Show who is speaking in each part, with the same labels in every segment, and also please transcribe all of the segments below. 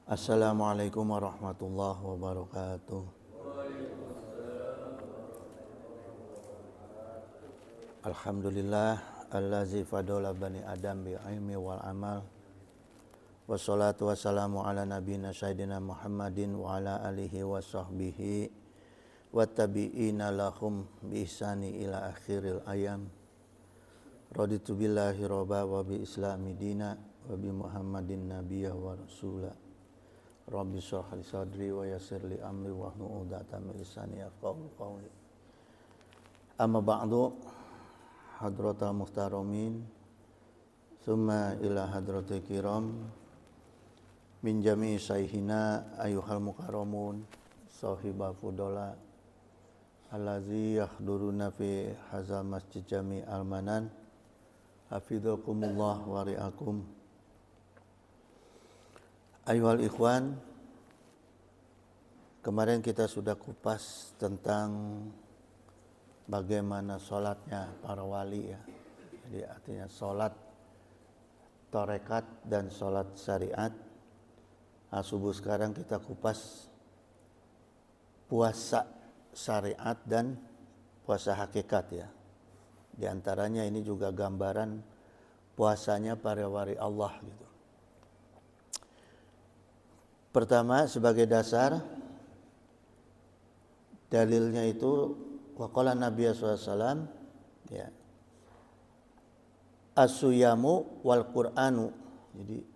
Speaker 1: Assalamualaikum warahmatullahi wabarakatuh. Alhamdulillah allazi fadola bani adam bi ilmi wal amal. Wassalatu wassalamu ala nabiyina sayyidina Muhammadin wa ala alihi wa sahbihi wa tabi'ina lahum bi ihsani ila akhiril ayam. Raditu billahi robba wa bi islami dina wa bi Muhammadin nabiyya wa rasula. Rabbi shrah li sadri wa yassir li amri wahlul 'uqdatam min lisani yafqahu qawli. Amma ba'du, hadratal muhtaramin, summa ila hadratil kiram min jami'i sayhina ayyuhal mukarramun sahibal fudola allazi yahduruna fi hazal masjid jami' al-manan hafidhakumullah wa ri'akum. Ayyuhal ikhwan, kemarin kita sudah kupas tentang bagaimana sholatnya para wali ya. Jadi artinya sholat tarekat dan sholat syariat. Subuh sekarang kita kupas puasa syariat dan puasa hakikat ya. Di antaranya ini juga gambaran puasanya para wali Allah gitu. Pertama sebagai dasar dalilnya itu waqala Nabi SAW ya, as-suyamu wal Qur'anu. Jadi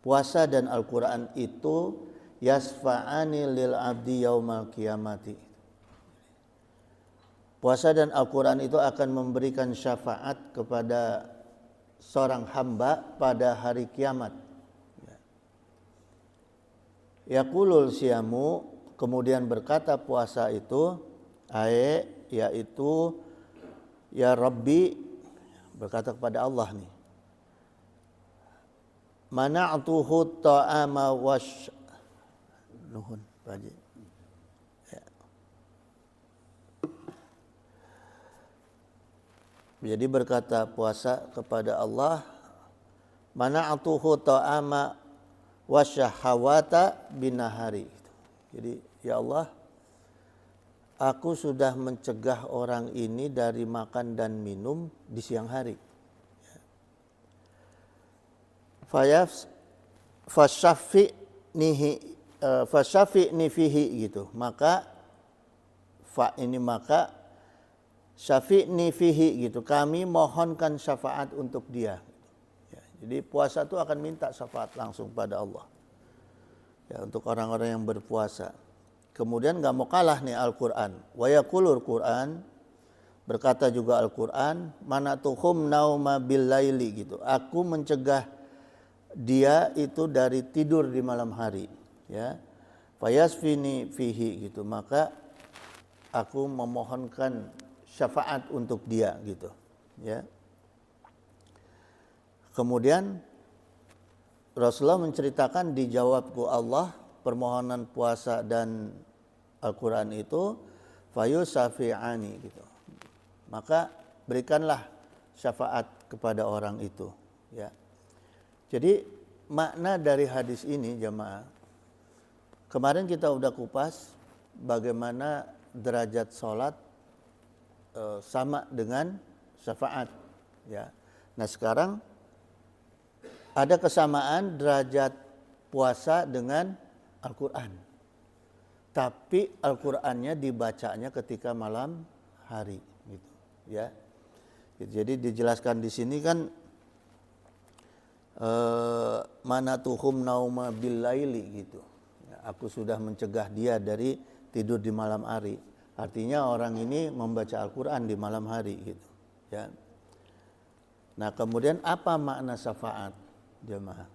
Speaker 1: puasa dan Al-Qur'an itu yasfa'ani lil abdi yaumal qiyamati. Puasa dan Al-Qur'an itu akan memberikan syafaat kepada seorang hamba pada hari kiamat. Yaqulul siyamu, kemudian berkata puasa itu yaitu ya Rabbi, berkata kepada Allah nih, mana'tuhu ta'ama wash nuhun baji ya. Jadi berkata puasa kepada Allah, mana'tuhu ta'ama wasyahawata binahari. Jadi ya Allah, aku sudah mencegah orang ini dari makan dan minum di siang hari. Fasyafi'ni fihi gitu. Maka syafi'ni fihi gitu. Kami mohonkan syafaat untuk dia. Jadi puasa itu akan minta syafaat langsung pada Allah. Ya, untuk orang-orang yang berpuasa. Kemudian enggak mau kalah nih Al-Qur'an. Wa yaqulul Qur'an, berkata juga Al-Qur'an, manatuhum nauma bil laili gitu. Aku mencegah dia itu dari tidur di malam hari, ya. Fayasfini fihi gitu. Maka aku memohonkan syafaat untuk dia gitu, ya. Kemudian Rasulullah menceritakan, dijawabku Allah permohonan puasa dan Al-Quran itu fayusafi'ani gitu. Maka berikanlah syafaat kepada orang itu ya. Jadi makna dari hadis ini jamaah, kemarin kita udah kupas bagaimana derajat sholat sama dengan syafaat ya. Nah sekarang ada kesamaan derajat puasa dengan Al-Quran. Tapi Al-Qurannya dibacanya ketika malam hari gitu ya. Jadi dijelaskan di sini kan manatuhum nauma bil laili gitu. Ya, aku sudah mencegah dia dari tidur di malam hari. Artinya orang ini membaca Al-Quran di malam hari gitu ya. Nah, kemudian apa makna syafaat? Jemaah.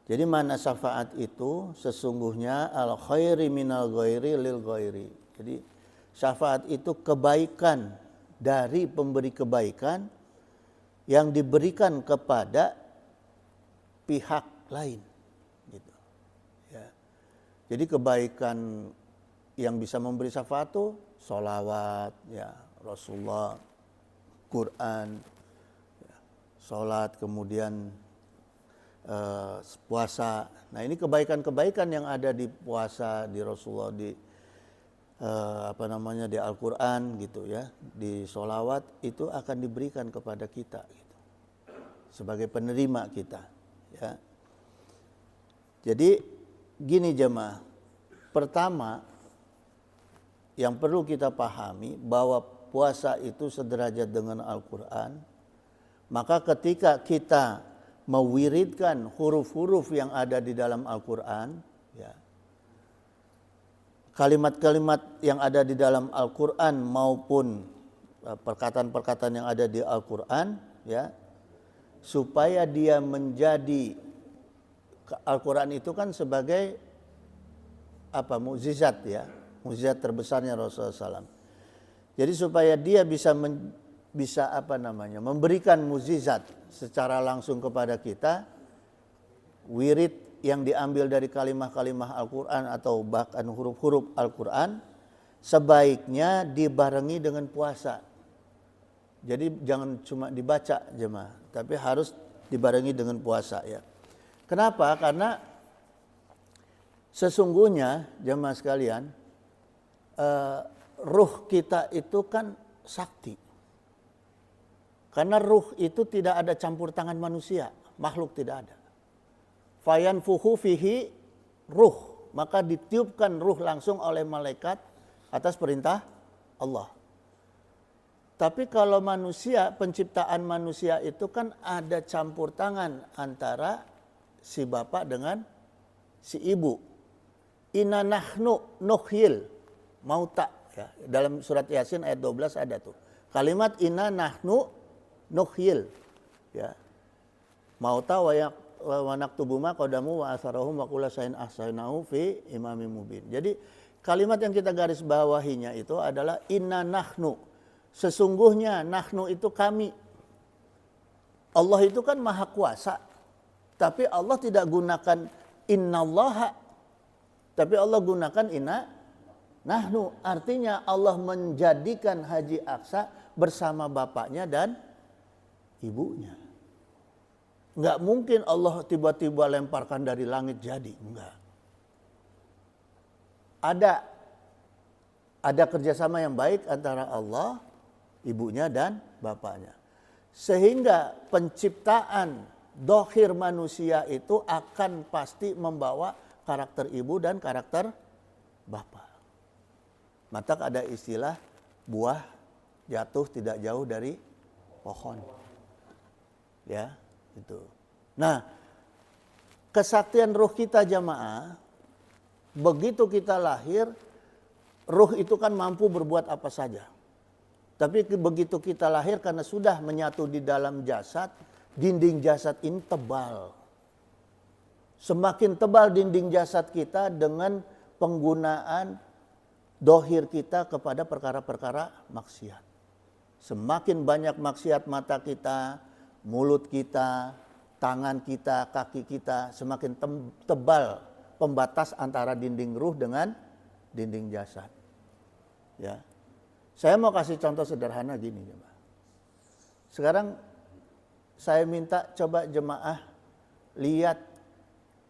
Speaker 1: Jadi makna syafaat itu sesungguhnya al khairi minal ghairi lil ghairi. Jadi syafaat itu kebaikan dari pemberi kebaikan yang diberikan kepada pihak lain gitu. Ya. Jadi kebaikan yang bisa memberi syafaat itu sholawat ya, Rasulullah, Quran, ya, sholat, kemudian puasa. Nah ini kebaikan-kebaikan yang ada di puasa, di Rasulullah, di di Al-Quran gitu ya, di sholawat itu akan diberikan kepada kita gitu, sebagai penerima kita ya. Jadi gini jemaah, pertama yang perlu kita pahami bahwa puasa itu sederajat dengan Al-Quran. Maka ketika kita mewiridkan huruf-huruf yang ada di dalam Al-Quran ya, kalimat-kalimat yang ada di dalam Al-Quran maupun perkataan-perkataan yang ada di Al-Quran ya, supaya dia menjadi, Al-Quran itu kan sebagai mukjizat ya, mukjizat terbesarnya Rasulullah SAW. Jadi supaya dia bisa memberikan mukjizat secara langsung kepada kita, wirid yang diambil dari kalimah-kalimah Al-Quran atau bahkan huruf-huruf Al-Quran sebaiknya dibarengi dengan puasa. Jadi jangan cuma dibaca jemaah, tapi harus dibarengi dengan puasa ya. Kenapa? Karena sesungguhnya jemaah sekalian, ruh kita itu kan sakti. Karena ruh itu tidak ada campur tangan manusia, makhluk tidak ada. Fayanfuhu fihi ruh, maka ditiupkan ruh langsung oleh malaikat atas perintah Allah. Tapi kalau manusia, penciptaan manusia itu kan ada campur tangan antara si bapak dengan si ibu. Inna nahnu nuhyil mauta ya. Dalam surat Yasin ayat 12 ada tuh. Kalimat inna nahnu nuhyil ya. Mauta wa naktubu ma qadamu wa asarahum wa kullu shay'in ahsaynahu fi imamin mubin. Jadi kalimat yang kita garis bawahinya itu adalah inna nahnu. Sesungguhnya nahnu itu kami. Allah itu kan maha kuasa. Tapi Allah tidak gunakan innallaha. Tapi Allah gunakan inna nahnu. Artinya Allah menjadikan Haji Aqsa bersama bapaknya dan ibunya. Enggak mungkin Allah tiba-tiba lemparkan dari langit jadi. Enggak. Ada kerjasama yang baik antara Allah, ibunya dan bapaknya. Sehingga penciptaan dohir manusia itu akan pasti membawa karakter ibu dan karakter bapak. Maka ada istilah buah jatuh tidak jauh dari pohon. Ya. Itu. Nah, kesaktian ruh kita jamaah, begitu kita lahir, ruh itu kan mampu berbuat apa saja. Tapi begitu kita lahir karena sudah menyatu di dalam jasad, dinding jasad ini tebal. Semakin tebal dinding jasad kita dengan penggunaan dohir kita kepada perkara-perkara maksiat. Semakin banyak maksiat mata kita, mulut kita, tangan kita, kaki kita, semakin tebal pembatas antara dinding ruh dengan dinding jasad. Ya. Saya mau kasih contoh sederhana gini, jemaah. Sekarang saya minta coba jemaah lihat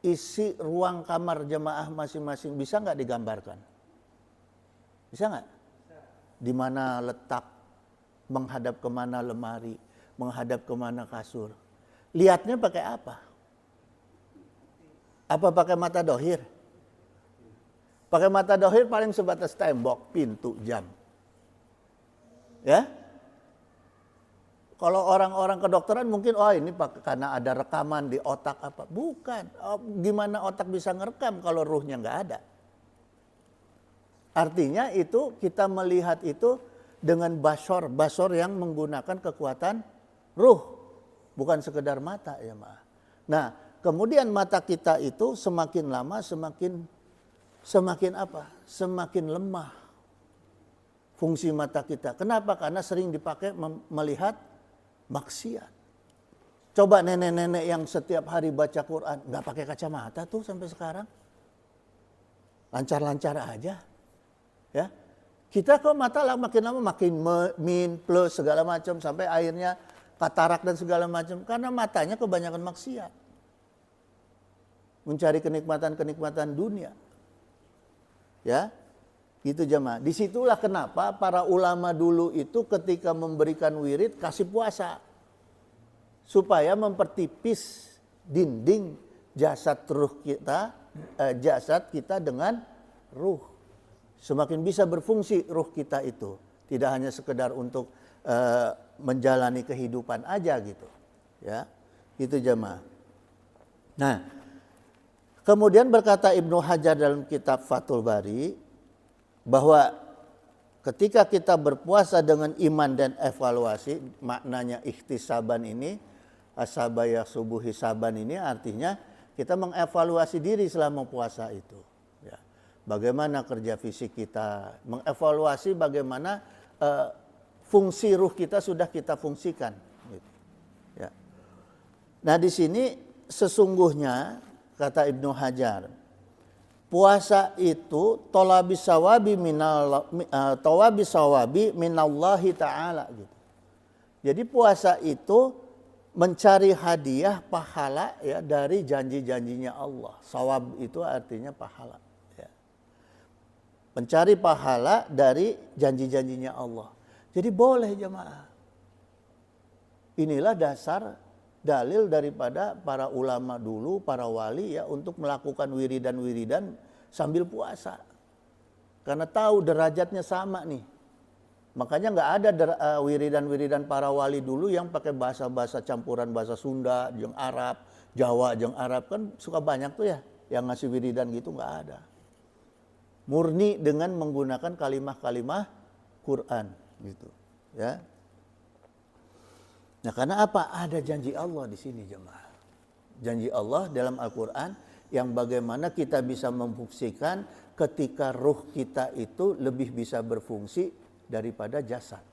Speaker 1: isi ruang kamar jemaah masing-masing, bisa nggak digambarkan? Bisa nggak? Di mana letak, menghadap kemana lemari, menghadap kemana kasur. Lihatnya pakai apa? Apa pakai mata dohir? Pakai mata dohir paling sebatas tembok, pintu, jam. Ya? Kalau orang-orang kedokteran mungkin, ini karena ada rekaman di otak apa. Bukan. Gimana otak bisa ngerekam kalau ruhnya nggak ada? Artinya itu kita melihat itu dengan basor yang menggunakan kekuatan ruh. Bukan sekedar mata ya maaf. Nah kemudian mata kita itu semakin lama semakin apa? Semakin lemah fungsi mata kita. Kenapa? Karena sering dipakai melihat maksiat. Coba nenek-nenek yang setiap hari baca Quran nggak pakai kacamata tuh sampai sekarang, lancar-lancar aja, ya. Kita kok mata makin lama makin min plus segala macam sampai akhirnya katarak dan segala macam karena matanya kebanyakan maksiat. mencari kenikmatan-kenikmatan dunia. Ya, gitu jemaah. Disitulah kenapa para ulama dulu itu ketika memberikan wirid kasih puasa. Supaya mempertipis dinding jasad kita dengan ruh. Semakin bisa berfungsi ruh kita itu. Tidak hanya sekedar untuk menjalani kehidupan aja gitu. Ya, itu jemaah. Nah, kemudian berkata Ibnu Hajar dalam kitab Fathul Bari bahwa ketika kita berpuasa dengan iman dan evaluasi, maknanya ikhtisaban ini, asabaya subuh hisaban ini artinya kita mengevaluasi diri selama puasa itu. Ya. Bagaimana kerja fisik kita, mengevaluasi bagaimana fungsi ruh kita sudah kita fungsikan. Gitu. Ya. Nah di sini sesungguhnya kata Ibnu Hajar, puasa itu tolabis sawabi minallahi ta'ala gitu. Jadi puasa itu mencari hadiah pahala ya dari janji-janjinya Allah. Sawab itu artinya pahala. Ya. Mencari pahala dari janji-janjinya Allah. Jadi boleh jemaah. Inilah dasar dalil daripada para ulama dulu, para wali ya untuk melakukan wiridan-wiridan sambil puasa. Karena tahu derajatnya sama nih. Makanya nggak ada wiridan-wiridan para wali dulu yang pakai bahasa-bahasa campuran bahasa Sunda, jeung Arab, Jawa, jeung Arab kan suka banyak tuh ya yang ngasih wiridan gitu nggak ada. Murni dengan menggunakan kalimah-kalimah Quran gitu, ya. Nah, karena apa? Ada janji Allah di sini jemaah. Janji Allah dalam Al-Quran yang bagaimana kita bisa memfungsikan ketika ruh kita itu lebih bisa berfungsi daripada jasad.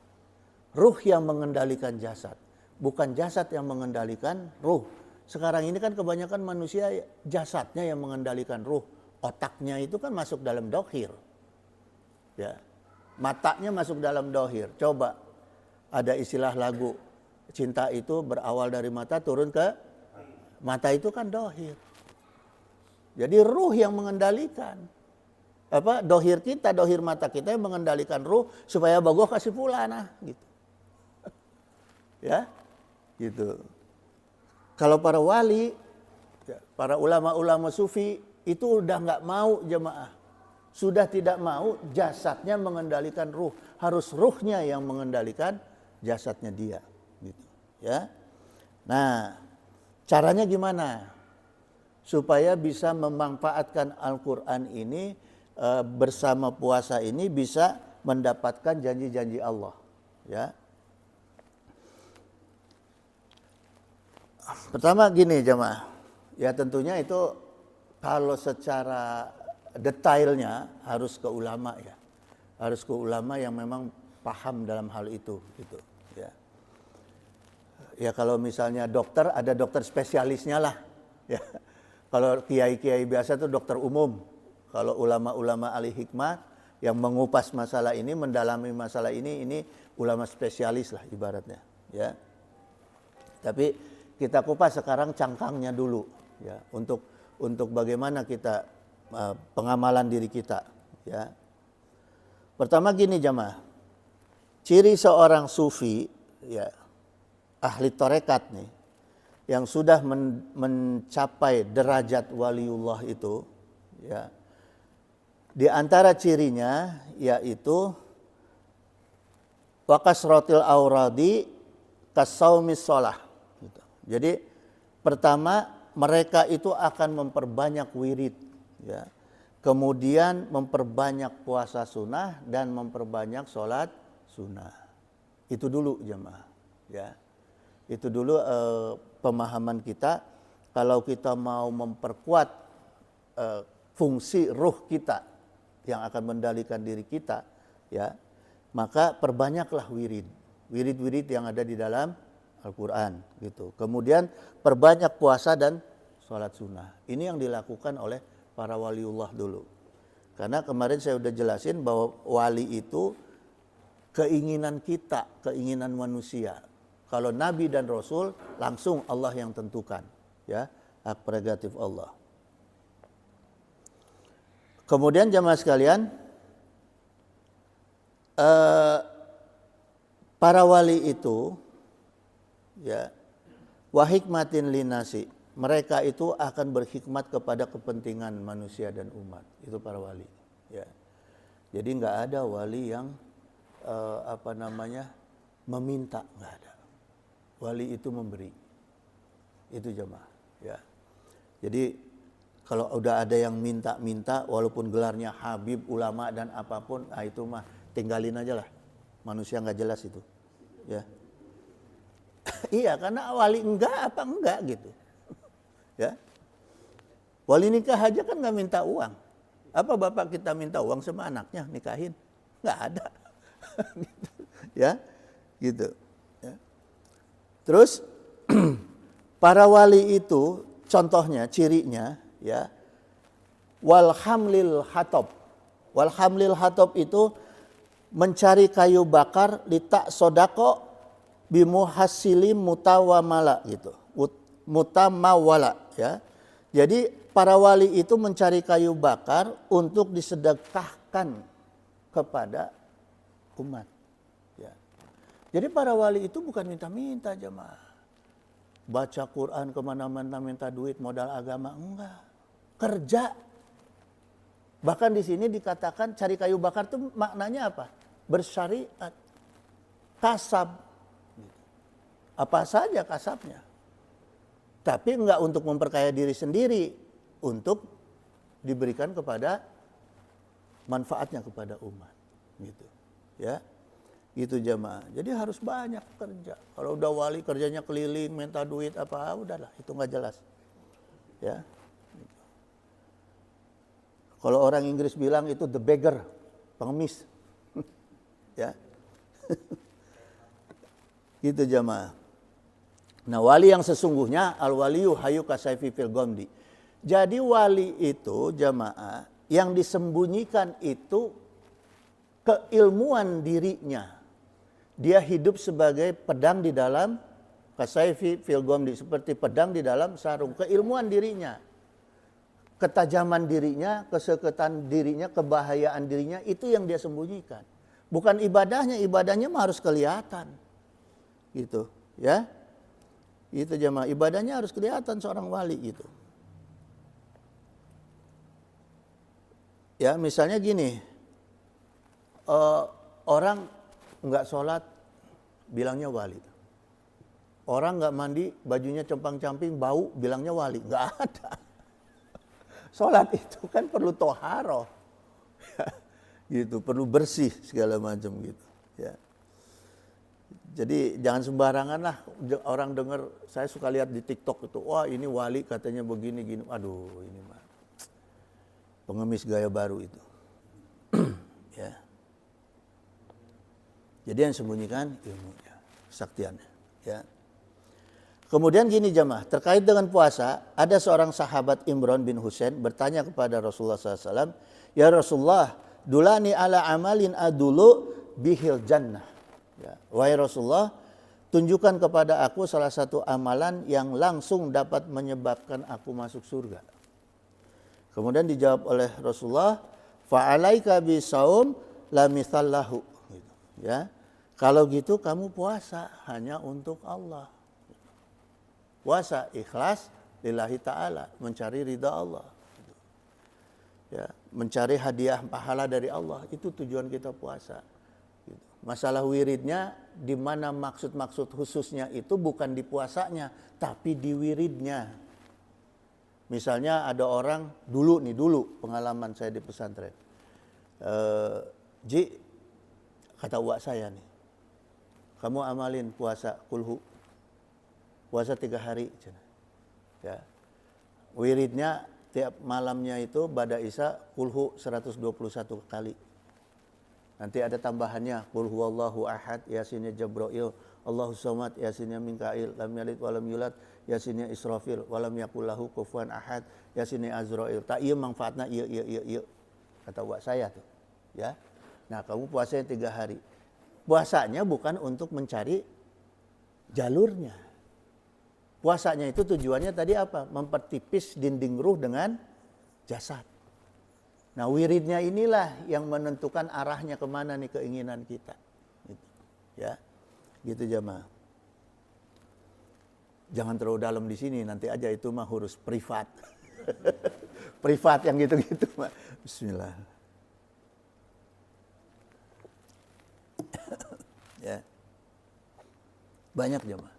Speaker 1: Ruh yang mengendalikan jasad, bukan jasad yang mengendalikan ruh. Sekarang ini kan kebanyakan manusia jasadnya yang mengendalikan ruh. Otaknya itu kan masuk dalam dohir. Ya. Matanya masuk dalam dohir. Coba ada istilah lagu, cinta itu berawal dari mata turun ke mata, itu kan dohir. Jadi ruh yang mengendalikan. Dohir kita, dohir mata kita yang mengendalikan ruh supaya bagus kasih fulana gitu. Ya, gitu. Kalau para wali, para ulama-ulama sufi itu udah nggak mau jemaah. Sudah tidak mau jasadnya mengendalikan ruh, harus ruhnya yang mengendalikan jasadnya dia gitu, ya. Nah, caranya gimana? Supaya bisa memanfaatkan Al-Quran ini bersama puasa ini bisa mendapatkan janji-janji Allah, ya. Pertama gini jemaah, ya tentunya itu kalau secara detailnya harus ke ulama ya, harus ke ulama yang memang paham dalam hal itu, gitu, ya. Ya kalau misalnya dokter, ada dokter spesialisnya lah, ya. Kalau kiai-kiai biasa tuh dokter umum. Kalau ulama-ulama ahli hikmah yang mengupas masalah ini, mendalami masalah ini ulama spesialis lah ibaratnya, ya. Tapi kita kupas sekarang cangkangnya dulu, ya, untuk bagaimana kita pengamalan diri kita, ya. Pertama gini jamaah, ciri seorang sufi, ya, ahli tarekat nih, yang sudah mencapai derajat waliullah itu, ya. Di antara cirinya yaitu wakasrotil auradi kasaumis sholah. Gitu. Jadi pertama mereka itu akan memperbanyak wirid, ya. Kemudian memperbanyak puasa sunnah dan memperbanyak sholat sunnah. Itu dulu jemaah, ya. Itu dulu pemahaman kita. Kalau kita mau memperkuat fungsi ruh kita yang akan mengendalikan diri kita, ya, maka perbanyaklah wirid yang ada di dalam Al-Quran, gitu. Kemudian perbanyak puasa dan sholat sunnah. Ini yang dilakukan oleh para waliullah dulu. Karena kemarin saya udah jelasin bahwa wali itu keinginan kita, keinginan manusia. Kalau Nabi dan Rasul langsung Allah yang tentukan, ya, hak prerogatif Allah. Kemudian jamaah sekalian, para wali itu, ya, wa hikmatin linasi, mereka itu akan berhikmat kepada kepentingan manusia dan umat. Itu para wali. Ya. Jadi nggak ada wali yang meminta, nggak ada. Wali itu memberi. Itu jemaah. Ya. Jadi kalau udah ada yang minta-minta, walaupun gelarnya Habib, ulama dan apapun, itu mah tinggalin aja lah. Manusia nggak jelas itu. Ya. Iya, karena wali enggak gitu. Ya. Wali nikah aja kan nggak minta uang. Apa bapak kita minta uang sama anaknya nikahin? Nggak ada. Gitu. Ya, gitu. Ya. Terus para wali itu contohnya, cirinya, ya, walhamlil hatab. Walhamlil hatab itu mencari kayu bakar litak sodako bimuhasilim mutawamala gitu. Mutamawala, ya. Jadi para wali itu mencari kayu bakar untuk disedekahkan kepada umat. Ya. Jadi para wali itu bukan minta-minta jemaah. Baca Quran kemana-mana minta duit modal agama, enggak. Kerja. Bahkan di sini dikatakan cari kayu bakar itu maknanya apa? Bersyariat. Kasab. Apa saja kasabnya. Tapi enggak untuk memperkaya diri sendiri, untuk diberikan kepada manfaatnya kepada umat, gitu. Ya. Itu jamaah. Jadi harus banyak kerja. Kalau udah wali kerjanya keliling, minta duit apa, udahlah, itu enggak jelas. Ya. Kalau orang Inggris bilang itu the beggar, pengemis. Ya. Gitu jamaah. Nah, wali yang sesungguhnya al-waliyu hayu kasayfi fil ghamdi. Jadi wali itu jamaah yang disembunyikan itu keilmuan dirinya. Dia hidup sebagai pedang di dalam kasayfi fil ghamdi, seperti pedang di dalam sarung, keilmuan dirinya. Ketajaman dirinya, keseketan dirinya, kebahayaan dirinya itu yang dia sembunyikan. Bukan ibadahnya mah harus kelihatan. Gitu, ya. Itu jemaah, ibadahnya harus kelihatan seorang wali gitu. Ya, misalnya gini, orang nggak sholat bilangnya wali. Orang nggak mandi bajunya compang-camping bau bilangnya wali, nggak ada. Sholat itu kan perlu toharoh, gitu, perlu bersih segala macam gitu. Ya. Jadi jangan sembarangan lah orang dengar, saya suka lihat di TikTok itu, wah ini wali katanya begini gini, aduh ini mah pengemis gaya baru itu. Ya. Jadi yang sembunyikan ilmunya, kesaktiannya. Ya. Kemudian gini jamaah, terkait dengan puasa, ada seorang sahabat Imran bin Husain bertanya kepada Rasulullah SAW, ya Rasulullah, dulani ala amalin adulu bihil jannah. Ya, wahai Rasulullah, tunjukkan kepada aku salah satu amalan yang langsung dapat menyebabkan aku masuk surga. Kemudian dijawab oleh Rasulullah, fa'alaika bisaum la mithallahu. Gitu, ya. Kalau gitu kamu puasa hanya untuk Allah. Puasa ikhlas lillahi ta'ala, mencari ridha Allah. Gitu. Ya, mencari hadiah pahala dari Allah, itu tujuan kita puasa. Masalah wiridnya, di mana maksud-maksud khususnya itu bukan di puasanya, tapi di wiridnya. Misalnya ada orang, dulu pengalaman saya di pesantren. Ji, kata uak saya nih, kamu amalin puasa kulhu. Puasa 3 hari. Ya. Wiridnya tiap malamnya itu bada isya kulhu 121 kali. Nanti ada tambahannya, qul huwallahu ahad, yasinnya Jabrail, Allahus samad, yasinnya Mikail, lam yalid walam yulad, yasinnya Israfil, walam yakul lahu kufuwan ahad, yasinnya Azrail. Tak ieu manfaatna ieu. Kata uak saya tuh, ya. Nah, kamu puasanya 3 hari. Puasanya bukan untuk mencari jalurnya. Puasanya itu tujuannya tadi apa? Mempertipis dinding ruh dengan jasad. Nah wiridnya inilah yang menentukan arahnya kemana nih keinginan kita. Gitu. Ya, gitu jamaah. Jangan terlalu dalam di sini, nanti aja itu mah urus privat. Privat yang gitu-gitu mah. Bismillah. Ya. Banyak jemaah.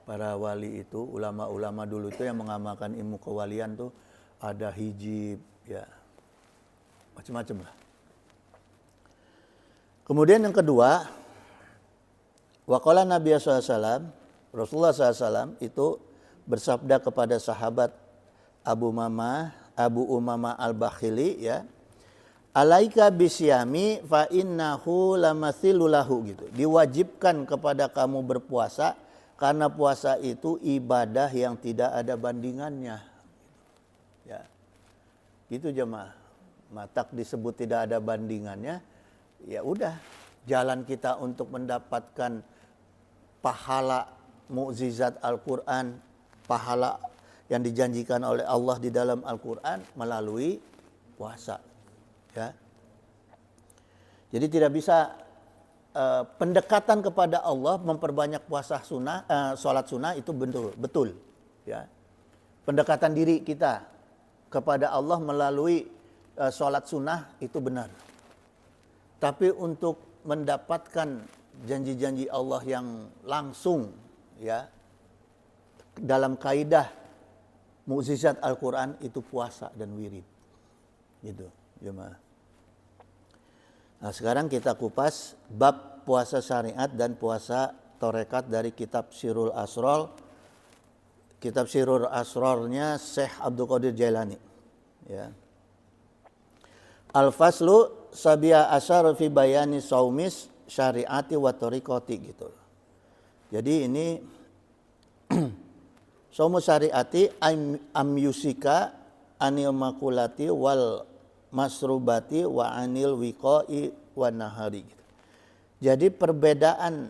Speaker 1: Para wali itu, ulama-ulama dulu itu yang mengamalkan ilmu kewalian tuh ada hijib, ya. Macam-macam lah. Kemudian yang kedua, waqala Nabi SAW, Rasulullah SAW itu bersabda kepada sahabat Abu Umamah Al-Bakhili, ya. Alaika bisyami fa innahu lamathilu lahu gitu. Diwajibkan kepada kamu berpuasa karena puasa itu ibadah yang tidak ada bandingannya. Ya. Gitu jemaah. Matak disebut tidak ada bandingannya, ya udah jalan kita untuk mendapatkan pahala mukjizat Al-Qur'an, pahala yang dijanjikan oleh Allah di dalam Al-Qur'an melalui puasa. Ya. Jadi tidak bisa pendekatan kepada Allah memperbanyak puasa sunnah, sholat sunnah itu betul. Ya. Pendekatan diri kita kepada Allah melalui sholat sunnah itu benar. Tapi untuk mendapatkan janji-janji Allah yang langsung, ya, dalam kaidah mukjizat Al-Quran itu puasa dan wirid. Gitu. Jemaah. Nah sekarang kita kupas bab puasa syariat dan puasa torekat dari kitab Sirrul Asrar. Kitab Sirrul Asrarnya Syekh Abdul Qadir Jailani. Ya. Al-Faslu Sabi'a Asyar fi bayani saumis syariati wa tariqati gitu. Jadi ini saumus syariati amyusika anil makulati wal masrubati wa anil wiqai wa nahari. Jadi perbedaan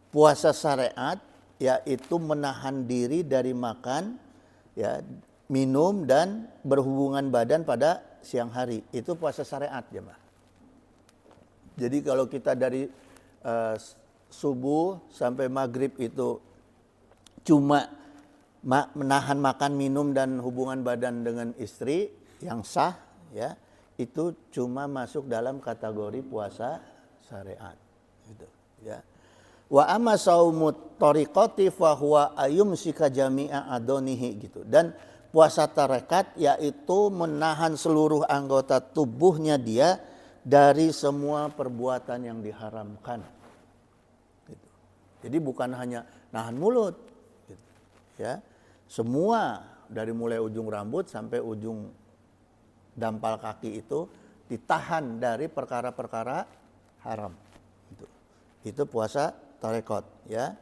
Speaker 1: puasa syariat yaitu menahan diri dari makan, ya, minum dan berhubungan badan pada siang hari. Itu puasa syariat, jemaah. Jadi kalau kita dari subuh sampai maghrib itu cuma menahan makan, minum dan hubungan badan dengan istri yang sah, ya, itu cuma masuk dalam kategori puasa syariat, gitu, ya. Wa amma saumut tariqati fa huwa ayumsika jami'a adonihi gitu. Dan puasa tarekat yaitu menahan seluruh anggota tubuhnya dia dari semua perbuatan yang diharamkan. Gitu. Jadi bukan hanya nahan mulut, gitu, ya. Semua dari mulai ujung rambut sampai ujung dampal kaki itu ditahan dari perkara-perkara haram. Itu puasa tarekat, ya.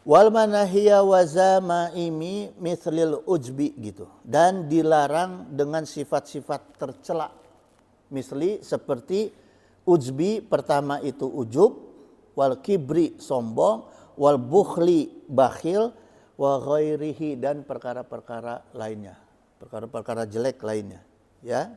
Speaker 1: Wal manahiya wa zamaimi mithlil ujbi gitu. Dan dilarang dengan sifat-sifat tercela. Misli seperti ujbi, pertama itu ujub, wal kibri sombong, wal bukhli bakhil, wa ghairihi dan perkara-perkara lainnya. Perkara-perkara jelek lainnya, ya.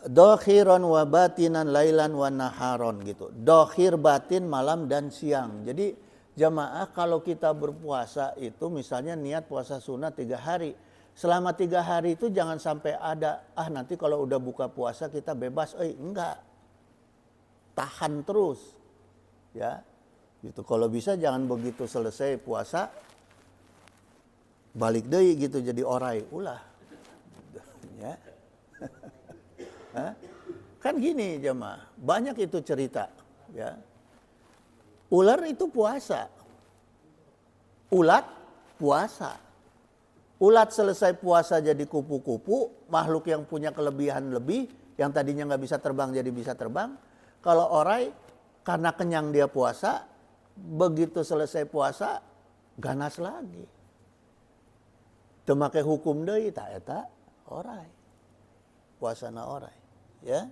Speaker 1: Dohiron wa batinan lailan wa naharon gitu. Dohir batin malam dan siang. Jadi jamaah kalau kita berpuasa itu misalnya niat puasa sunnah 3 hari. Selama 3 hari itu jangan sampai ada, nanti kalau udah buka puasa kita bebas. Enggak. Tahan terus. Ya. Gitu. Kalau bisa jangan begitu selesai puasa balik deui gitu jadi orai ulah. Ya. Kan gini jemaah, banyak itu cerita, ya. Ular itu puasa. Ulat puasa. Ulat selesai puasa jadi kupu-kupu, makhluk yang punya kelebihan lebih, yang tadinya nggak bisa terbang jadi bisa terbang. Kalau orai karena kenyang dia puasa, begitu selesai puasa ganas lagi. Teu make hukum deui ta eta orai. Puasana orai, ya.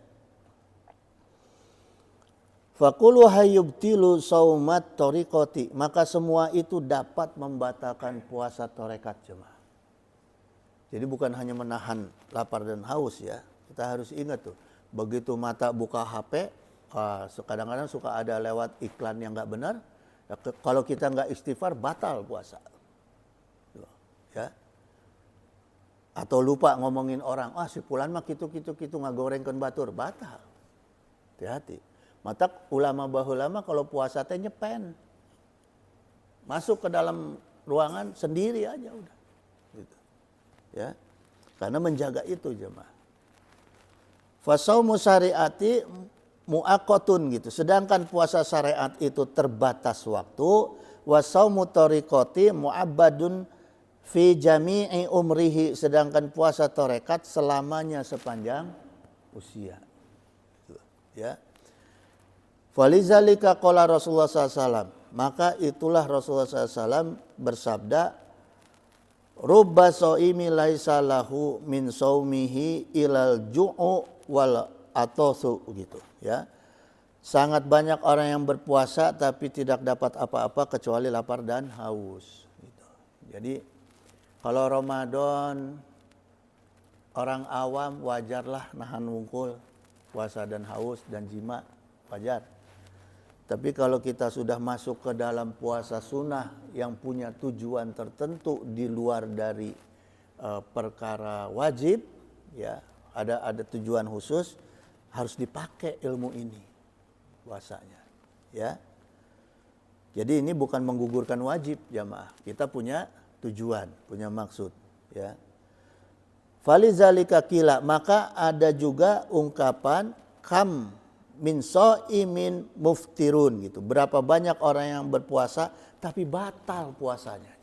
Speaker 1: Faqulu hayyubtilu saumat tariqati, maka semua itu dapat membatalkan puasa tarekat jemaah. Jadi bukan hanya menahan lapar dan haus ya. Kita harus ingat tuh, begitu mata buka HP, kadang-kadang suka ada lewat iklan yang nggak benar. Ya, kalau kita nggak istighfar, batal puasa. Ya. Atau lupa ngomongin orang, si fulan mah gitu ngagorengkeun batur, batal. Hati-hati. Mata ulama bahulama kalau puasa teh nyepen. Masuk ke dalam ruangan sendiri aja udah. Gitu. Ya. Karena menjaga itu jemaah. Fasaumu syariati muaqqatun gitu. Sedangkan puasa syariat itu terbatas waktu, wasaumu tariqati muabbadun fi jami'i umrihi, sedangkan puasa tarekat selamanya sepanjang usia. Ya. Falizalika qala Rasulullah SAW, maka itulah Rasulullah SAW bersabda, rubba shaimi laisa lahu min saumihi ilal ju'u wal atothu gitu ya. Sangat banyak orang yang berpuasa tapi tidak dapat apa-apa kecuali lapar dan haus gitu. Jadi kalau Ramadan orang awam wajarlah nahan wungkul, puasa dan haus dan jima wajar. Tapi kalau kita sudah masuk ke dalam puasa sunnah yang punya tujuan tertentu di luar dari perkara wajib, ya ada tujuan khusus, harus dipakai ilmu ini puasanya, ya. Jadi ini bukan menggugurkan wajib jamaah. Kita punya tujuan, punya maksud, ya. Falizalika qila, maka ada juga ungkapan kam min shaimin muftirun gitu. Berapa banyak orang yang berpuasa tapi batal puasanya.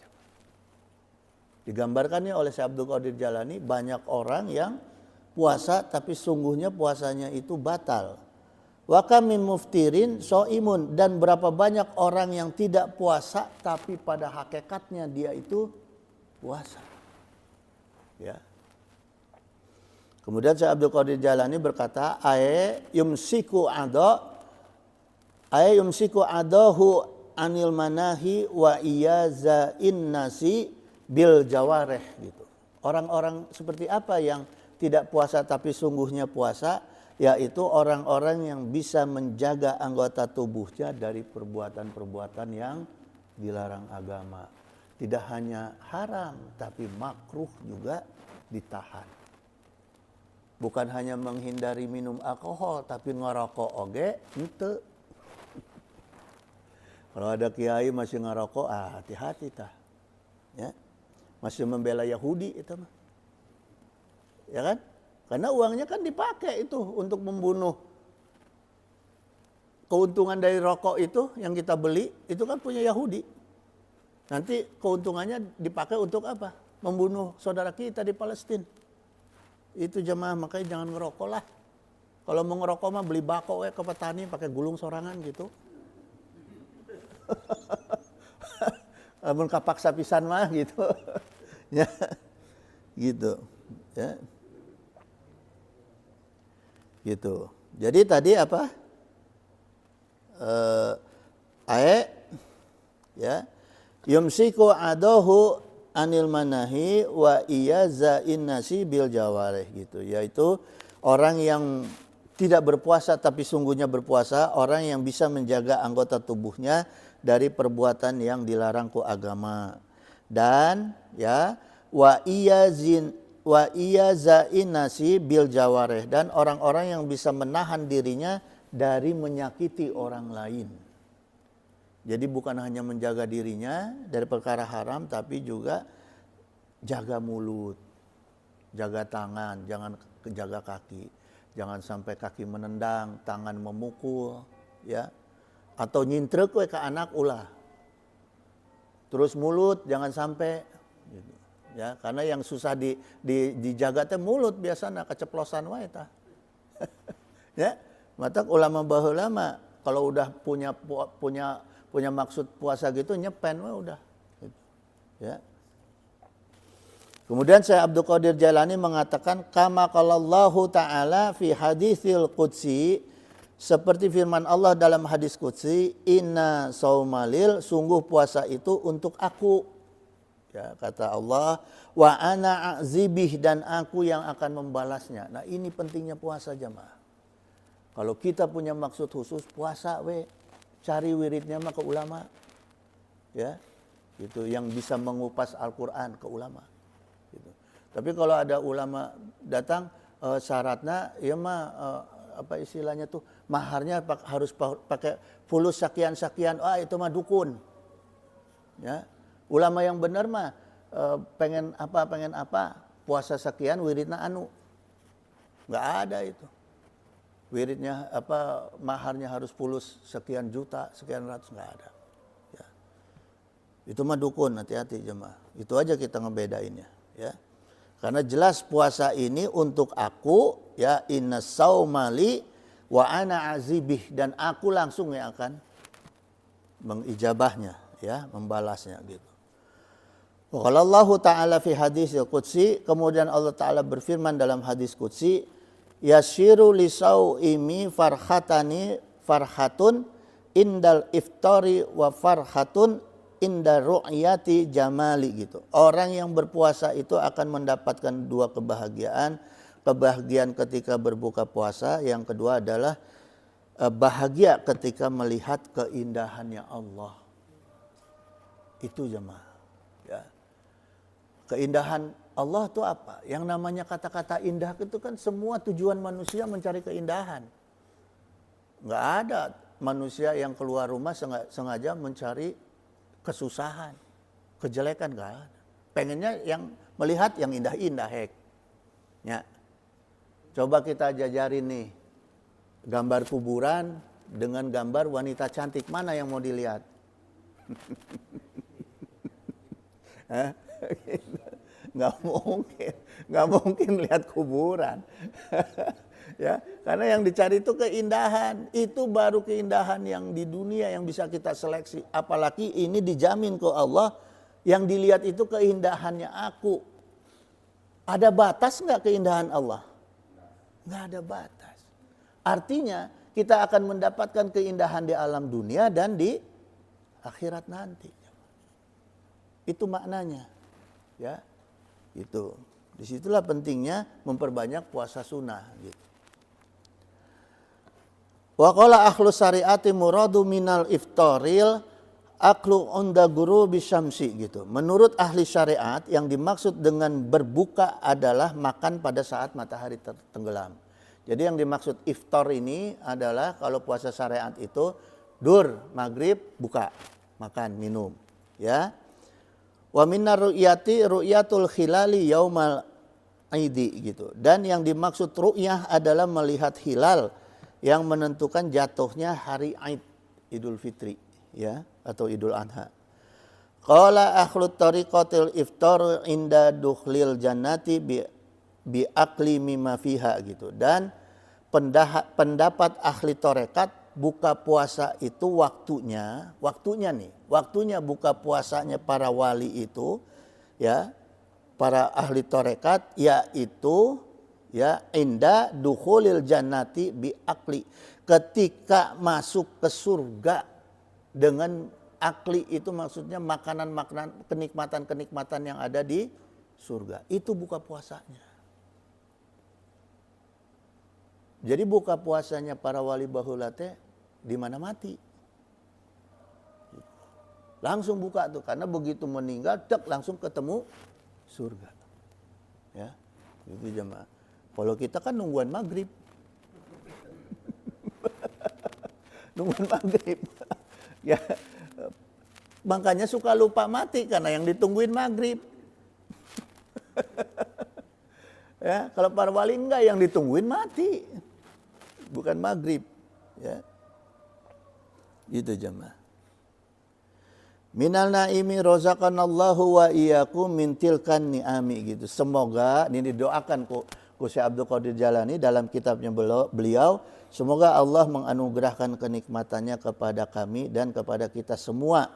Speaker 1: Digambarkannya oleh Syekh Abdul Qadir Jalani, banyak orang yang puasa tapi sungguhnya puasanya itu batal. Wa kam min muftirin shaimun, dan berapa banyak orang yang tidak puasa tapi pada hakikatnya dia itu puasa. Ya. Kemudian Syekh Abdul Qadir Jalani berkata, yumsiku adahu anil manahi wa iyazain nasi bil jawareh gitu. Orang-orang seperti apa yang tidak puasa tapi sungguhnya puasa? Yaitu orang-orang yang bisa menjaga anggota tubuhnya dari perbuatan-perbuatan yang dilarang agama. Tidak hanya haram tapi makruh juga ditahan. Bukan hanya menghindari minum alkohol tapi ngerokok oge ente. Kalau ada kiai masih ngerokok, hati-hati tah. Ya. Masih membela Yahudi itu mah. Ya kan? Karena uangnya kan dipakai itu untuk membunuh. Keuntungan dari rokok itu yang kita beli itu kan punya Yahudi. Nanti keuntungannya dipakai untuk apa? Membunuh saudara kita di Palestina. Itu jemaah, makanya jangan ngerokok lah. Kalau mau ngerokok mah beli bako ke petani pakai gulung sorangan gitu. Amun kapaksa pisan mah gitu. Ya. Gitu. Ya. Gitu. Jadi tadi apa? Ya. Yumsiku adahu anil manahi wa iyazain nasi bil jawareh gitu. Yaitu orang yang tidak berpuasa tapi sungguhnya berpuasa, orang yang bisa menjaga anggota tubuhnya dari perbuatan yang dilarang ku agama. Dan ya wa iyazain nasi bil jawareh, dan orang-orang yang bisa menahan dirinya dari menyakiti orang lain. Jadi bukan hanya menjaga dirinya dari perkara haram tapi juga jaga mulut, jaga tangan, jangan jaga kaki. Jangan sampai kaki menendang, tangan memukul, ya. Atau nyintrek we ke anak ulah. Terus mulut jangan sampai gitu. Ya, karena yang susah dijaga teh mulut, biasanya keceplosan wae tah. Ya, mata ulama bahulama kalau udah punya maksud puasa gitu nyepen wah udah gitu. Ya. Kemudian Syekh Abdul Qadir Jalani mengatakan kama qalallahu ta'ala fi haditsil qudsi, seperti firman Allah dalam hadis qudsi, inna saumalil, sungguh puasa itu untuk aku. Ya, kata Allah, wa ana a'zibih, dan aku yang akan membalasnya. Nah, ini pentingnya puasa jamaah. Kalau kita punya maksud khusus puasa cari wiridnya mah ke ulama. Ya. Itu yang bisa mengupas Al-Qur'an ke ulama. Gitu. Tapi kalau ada ulama datang syaratnya ya mah apa istilahnya tuh maharnya harus pakai fulus sekian-sekian. Itu mah dukun. Ya. Ulama yang benar mah pengen apa puasa sekian wiridna anu. Enggak ada itu. Wiridnya maharnya harus fulus sekian juta, sekian ratus, enggak ada. Ya. Itu mah dukun, hati-hati jemaah. Itu aja kita ngebedainnya, ya. Karena jelas puasa ini untuk aku, ya, inna saumali wa ana azibih, dan aku langsung yang akan mengijabahnya, ya, membalasnya gitu. Qala Allah Ta'ala fi hadis qudsi, kemudian Allah Ta'ala berfirman dalam hadis qudsi, yashiru lisauimi farhatun indal iftari wa farhatun inda ru'yati jamali gitu. Orang yang berpuasa itu akan mendapatkan dua kebahagiaan. Kebahagiaan ketika berbuka puasa, yang kedua adalah bahagia ketika melihat keindahannya Allah. Itu jemaah. Ya. Keindahan Allah itu apa? Yang namanya kata-kata indah itu kan semua tujuan manusia mencari keindahan. Enggak ada manusia yang keluar rumah sengaja mencari kesusahan, kejelekan, enggak ada. Pengennya yang melihat yang indah-indah, hek. Ya. Coba kita jajarin nih gambar kuburan dengan gambar wanita cantik, mana yang mau dilihat? Nggak mungkin lihat kuburan. Ya, karena yang dicari itu keindahan. Itu baru keindahan yang di dunia yang bisa kita seleksi. Apalagi ini dijamin ke Allah, yang dilihat itu keindahannya aku. Ada batas nggak keindahan Allah? Nggak ada batas. Artinya kita akan mendapatkan keindahan di alam dunia dan di akhirat nanti. Itu maknanya. Ya. Itu. Disitulah pentingnya memperbanyak puasa sunnah gitu. Wa qala ahlu syariati muradu minal iftaril aklu unda guru bisyamsi gitu. Menurut ahli syariat yang dimaksud dengan berbuka adalah makan pada saat matahari tenggelam. Jadi yang dimaksud iftar ini adalah kalau puasa syariat itu dur, maghrib, buka, makan, minum, ya. Wa minar ru'yati ru'yatul khilali yaumal aidi gitu. Dan yang dimaksud ru'yah adalah melihat hilal yang menentukan jatuhnya hari Aid, Idul Fitri, ya, atau Idul Adha. Qala akhlut tariqatil iftar inda dukhlil jannati bi akli mimma fiha gitu. Dan pendapat ahli tarekat, buka puasa itu waktunya buka puasanya para wali itu, ya, para ahli tarekat, yaitu ya inda dukhulil jannati bi akli, ketika masuk ke surga dengan akli, itu maksudnya makanan-makanan, kenikmatan-kenikmatan yang ada di surga, itu buka puasanya. Jadi buka puasanya para wali bahula teh di mana mati. Langsung buka tuh, karena begitu meninggal langsung ketemu surga. Ya. Itu jemaah. Kalau kita kan nungguan maghrib. Nungguan maghrib. Ya. Makanya suka lupa mati karena yang ditungguin maghrib. Ya, kalau para wali enggak, yang ditungguin mati. Bukan maghrib, ya. Gitu jemaah. Minal naimi rozaqanallahu wa iyyakum min tilkan ni'ami gitu. Semoga ini didoakan ku Syekh Abdul Qadir Jalani dalam kitabnya beliau, semoga Allah menganugerahkan kenikmatannya kepada kami dan kepada kita semua,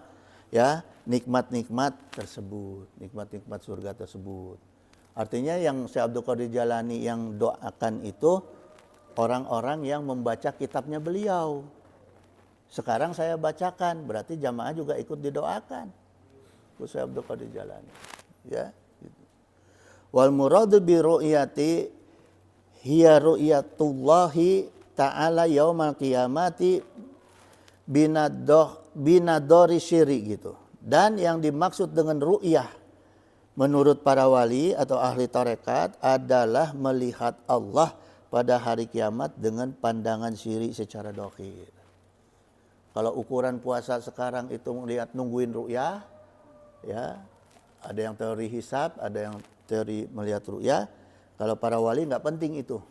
Speaker 1: ya, nikmat-nikmat tersebut, nikmat-nikmat surga tersebut. Artinya yang Syekh Abdul Qadir Jalani yang doakan itu orang-orang yang membaca kitabnya beliau. Sekarang saya bacakan, berarti jamaah juga ikut didoakan. Syekh Abdul Qadir Jalani. Ya. Gitu. Wal muradu bi ru'yati hiya ru'yatullahi ta'ala yaumal qiyamati binadori syiri gitu. Dan yang dimaksud dengan ru'yah menurut para wali atau ahli tarekat adalah melihat Allah pada hari kiamat dengan pandangan syiri secara dohir. Kalau ukuran puasa sekarang itu melihat nungguin ru'yah, ya ada yang teori hisab, ada yang teori melihat ru'yah. Kalau para wali nggak penting itu.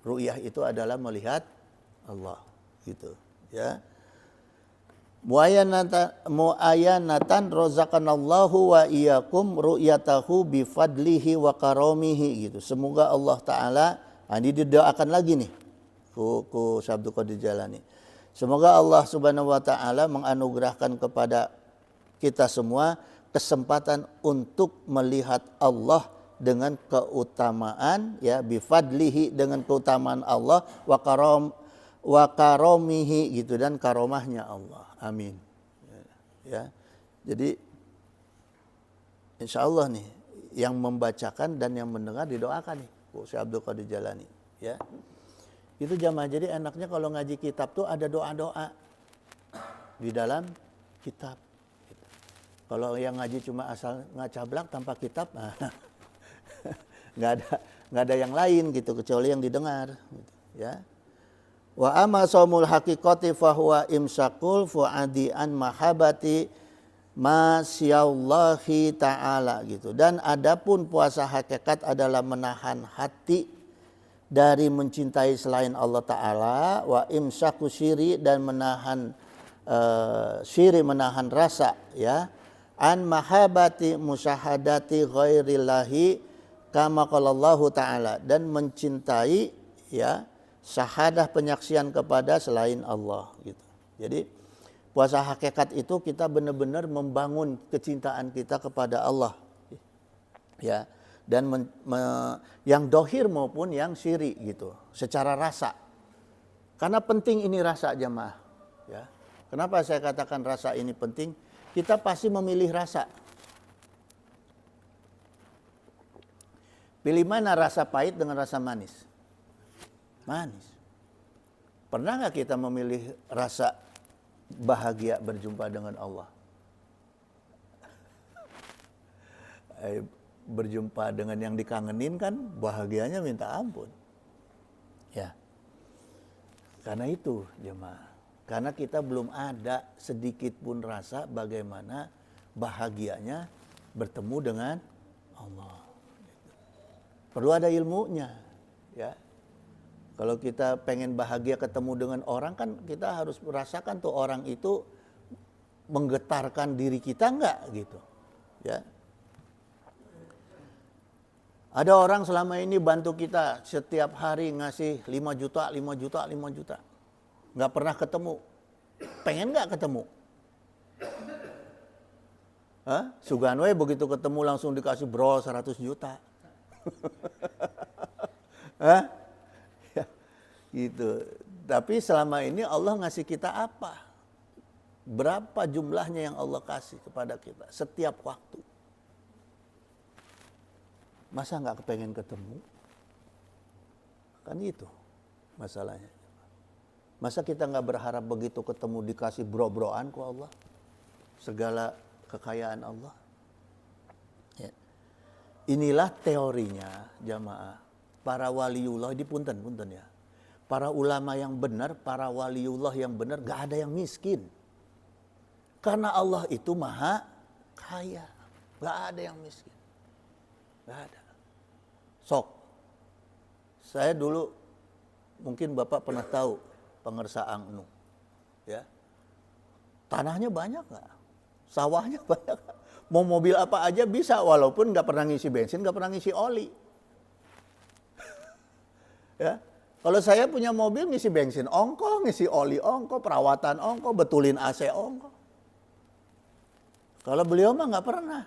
Speaker 1: Ru'yah itu adalah melihat Allah, gitu. Ya. Mu'ayanatan razaqanallahu wa iyyakum ru'yatahu bifadlihi wa karomihi gitu. Semoga Allah Ta'ala, ini didoakan lagi nih ku Syekh Abdul Qadir Jalani. Semoga Allah Subhanahu wa Ta'ala menganugerahkan kepada kita semua kesempatan untuk melihat Allah dengan keutamaan, ya, bifadlihi dengan keutamaan Allah, wa karomihi gitu, dan karomahnya Allah. Amin. Ya. Jadi insya Allah nih yang membacakan dan yang mendengar didoakan nih Syekh Abdul Qadir Jalani. Ya. Itu jamaah, jadi enaknya kalau ngaji kitab tuh ada doa-doa di dalam kitab. Gitu. Kalau yang ngaji cuma asal ngacablak tanpa kitab, nggak ada yang lain gitu kecuali yang didengar. Gitu. Ya. Wa amma saumul haqiqati fahuwa imsakul fuadi an mahabati masyallahi ta'ala gitu. Dan adapun puasa hakikat adalah menahan hati dari mencintai selain Allah Ta'ala, wa imsaku syiri, dan menahan syiri, menahan rasa, ya, an mahabati musyahadati ghairillahi kama qalallahu ta'ala, dan mencintai, ya, syahadah penyaksian kepada selain Allah gitu. Jadi puasa hakikat itu kita benar-benar membangun kecintaan kita kepada Allah, ya, dan yang dohir maupun yang syiri gitu, secara rasa. Karena penting ini rasa jamaah, ya. Kenapa saya katakan rasa ini penting? Kita pasti memilih rasa. Pilih mana, rasa pahit dengan rasa manis? Manis. Pernah nggak kita memilih rasa bahagia berjumpa dengan Allah? Berjumpa dengan yang dikangenin kan bahagianya minta ampun. Ya. Karena itu jemaah. Karena kita belum ada sedikit pun rasa bagaimana bahagianya bertemu dengan Allah. Perlu ada ilmunya, ya. Kalau kita pengen bahagia ketemu dengan orang kan kita harus merasakan tuh orang itu menggetarkan diri kita enggak gitu. Ya. Ada orang selama ini bantu kita setiap hari ngasih 5 juta. Enggak pernah ketemu. Pengen enggak ketemu? Hah? Suganwe begitu ketemu langsung dikasih bro 100 juta. Hah? Gitu. Tapi selama ini Allah ngasih kita apa? Berapa jumlahnya yang Allah kasih kepada kita setiap waktu? Masa nggak kepengen ketemu? Kan itu masalahnya. Masa kita nggak berharap begitu ketemu dikasih bro-broan ku Allah? Segala kekayaan Allah. Ya. Inilah teorinya jamaah. Para waliullah di punten ya. Para ulama yang benar, para waliullah yang benar, gak ada yang miskin. Karena Allah itu maha kaya. Gak ada yang miskin. Gak ada. Sok. Saya dulu, mungkin Bapak pernah tahu Pengersaang Nu. Ya. Tanahnya banyak gak? Sawahnya banyak gak? Mau mobil apa aja bisa, walaupun gak pernah ngisi bensin, gak pernah ngisi oli. Ya. Kalau saya punya mobil ngisi bensin ongko, ngisi oli ongko, perawatan ongko, betulin AC ongko. Kalau beliau mah nggak pernah.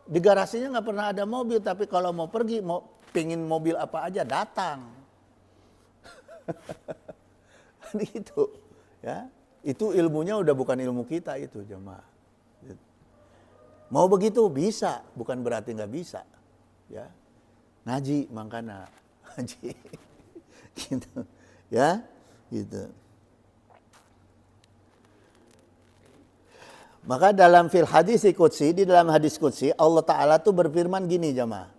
Speaker 1: Di garasinya nggak pernah ada mobil, tapi kalau mau pergi, mau pingin mobil apa aja datang. Gitu, ya. Itu ilmunya udah bukan ilmu kita itu jemaah. Mau begitu bisa, bukan berarti nggak bisa. Ya, ngaji makanya ngaji, gitu, ya, gitu. Maka dalam hadis qudsi, di dalam hadis qudsi Allah Ta'ala tuh berfirman gini jamaah.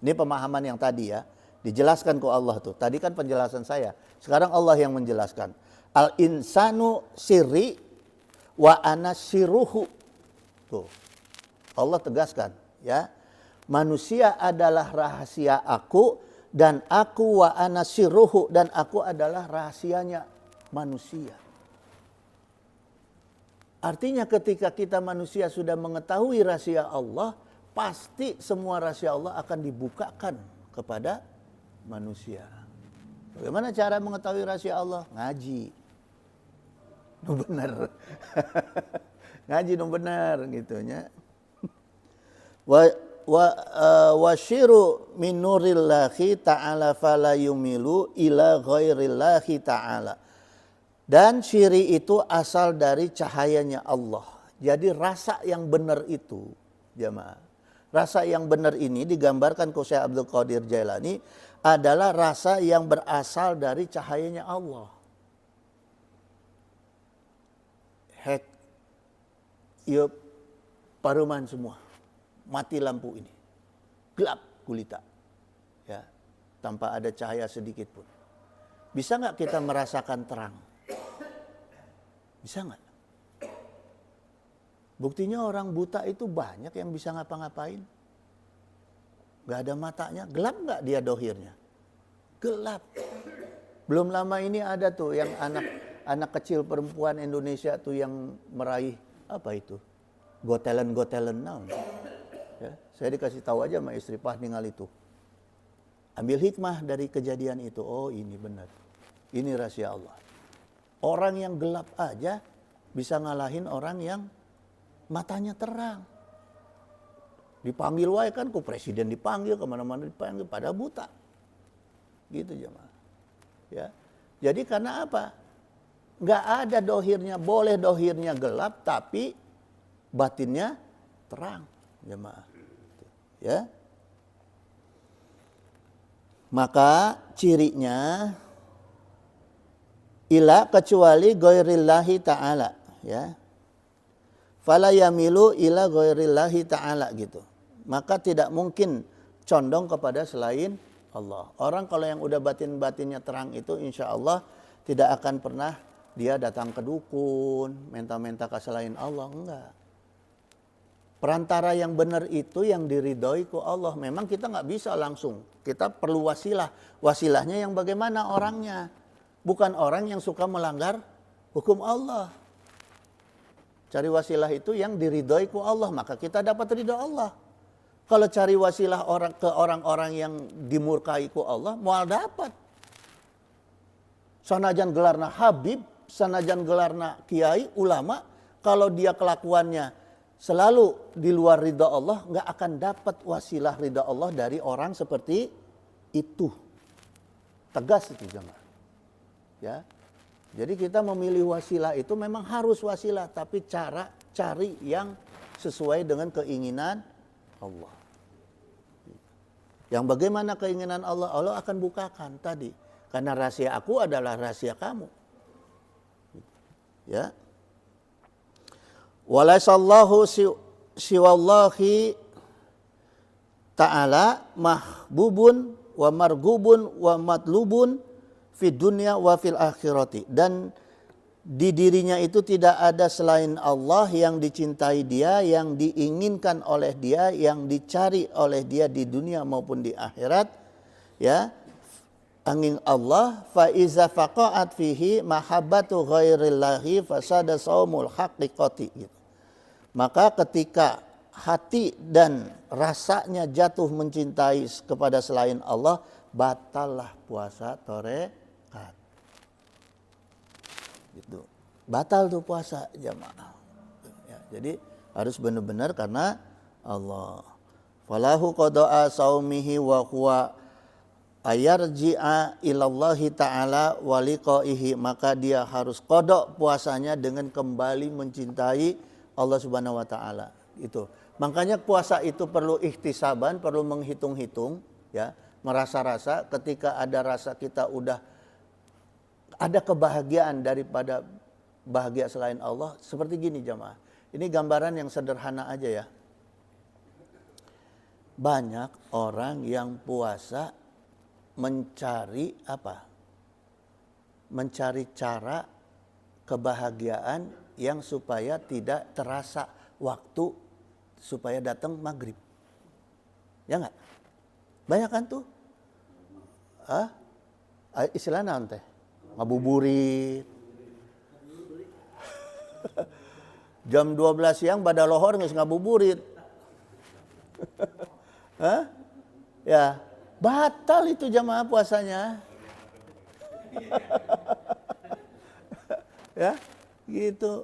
Speaker 1: Ini pemahaman yang tadi ya, dijelaskan ke Allah tuh. Tadi kan penjelasan saya, sekarang Allah yang menjelaskan. Al insanu sirri wa ana siruhu. Tuh. Allah tegaskan ya. Manusia adalah rahasia aku dan aku wa ana siruhu, dan aku adalah rahasianya manusia. Artinya ketika kita manusia sudah mengetahui rahasia Allah, pasti semua rahasia Allah akan dibukakan kepada manusia. Bagaimana cara mengetahui rahasia Allah? Ngaji. No benar. Ngaji no benar gitunya. Wa syiru min nurillahi ta'ala fala yumilu ila ghairillahi ta'ala. Dan syiri itu asal dari cahayanya Allah. Jadi rasa yang benar itu, jemaah. Rasa yang benar ini digambarkan oleh Syekh Abdul Qadir Jailani adalah rasa yang berasal dari cahayanya Allah. Hek, yuk, paruman semua. Mati lampu ini. Gelap gulita. Ya, tanpa ada cahaya sedikit pun. Bisa nggak kita merasakan terang? Bisa nggak? Buktinya orang buta itu banyak yang bisa ngapa-ngapain. Gak ada matanya, gelap nggak dia dohirnya? Gelap. Belum lama ini ada tuh yang anak kecil perempuan Indonesia tuh yang meraih apa itu? Got talent now. Ya, saya dikasih tahu aja sama istri pas ninggal itu. Ambil hikmah dari kejadian itu. Oh ini benar. Ini rahasia Allah. Orang yang gelap aja bisa ngalahin orang yang matanya terang. Dipanggil wae kan, ku presiden dipanggil, kemana-mana dipanggil, pada buta. Gitu jemaah. Ya. Jadi karena apa? Nggak ada dohirnya, boleh dohirnya gelap, tapi batinnya terang jemaah. Ya. Maka cirinya ila kecuali ghairillahi ta'ala ya. Fala yamilu ila ghairillahi ta'ala gitu. Maka tidak mungkin condong kepada selain Allah. Orang kalau yang udah batin-batinnya terang itu insya Allah tidak akan pernah dia datang ke dukun, minta-minta ke selain Allah, enggak. Perantara yang benar itu yang diridhoi ku Allah. Memang kita nggak bisa langsung. Kita perlu wasilah. Wasilahnya yang bagaimana orangnya. Bukan orang yang suka melanggar hukum Allah. Cari wasilah itu yang diridhoi ku Allah, maka kita dapat ridho Allah. Kalau cari wasilah ke orang-orang yang dimurkai ku Allah, moal dapat. Sanajan gelarna Habib, sanajan gelarna kiai, ulama, kalau dia kelakuannya selalu di luar ridho Allah, nggak akan dapat wasilah ridho Allah dari orang seperti itu. Tegas itu jemaah. Ya, jadi kita memilih wasilah itu memang harus wasilah, tapi cari yang sesuai dengan keinginan Allah. Yang bagaimana keinginan Allah, Allah akan bukakan tadi. Karena rahasia aku adalah rahasia kamu. Ya. Walaisallahu siwallahi ta'ala mahbubun wa margubun wa matlubun fi dunya wa fil akhirati. Dan di dirinya itu tidak ada selain Allah yang dicintai dia, yang diinginkan oleh dia, yang dicari oleh dia di dunia maupun di akhirat. Ya, angin Allah fa iza faqa'at fihi mahabbatu ghairillahi fasada saumul haqiqati gitu. Maka ketika hati dan rasanya jatuh mencintai kepada selain Allah, batallah puasa torekat. Gitu. Batal tuh puasa jamaah. Ya, jadi harus benar-benar karena Allah. Falahu qada'a saumihi wa huwa ayarji'a ilallahi ta'ala wa liqa'ihi. Maka dia harus qada puasanya dengan kembali mencintai Allah Subhanahu wa taala. Itu. Makanya puasa itu perlu ikhtisaban, perlu menghitung-hitung, ya, merasa-rasa. Ketika ada rasa kita udah ada kebahagiaan daripada bahagia selain Allah. Seperti gini jamaah. Ini gambaran yang sederhana aja ya. Banyak orang yang puasa mencari apa? Mencari cara kebahagiaan yang supaya tidak terasa waktu supaya datang maghrib. Ya enggak? Banyak kan tuh? Istilah naon teh? Ngabuburit. Jam 12 siang pada lohor geus ngabuburit. Ya, batal itu jamaah puasanya. Ya, gitu.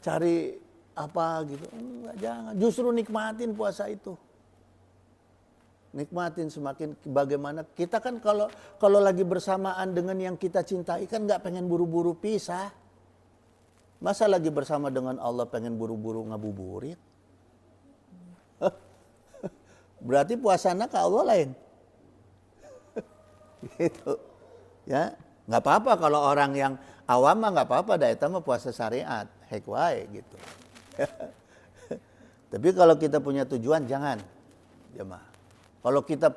Speaker 1: Cari apa gitu. Enggak, jangan. Justru nikmatin puasa itu. Nikmatin semakin bagaimana kita kan kalau lagi bersamaan dengan yang kita cintai kan nggak pengen buru-buru pisah. Masa lagi bersama dengan Allah pengen buru-buru ngabuburit? Berarti puasana ke Allah lain. Gitu. Ya, nggak apa-apa kalau orang yang awam mah nggak apa-apa, dah eta mah puasa syariat, hek wae gitu. Tapi kalau kita punya tujuan jangan, jemaah. Kalau kita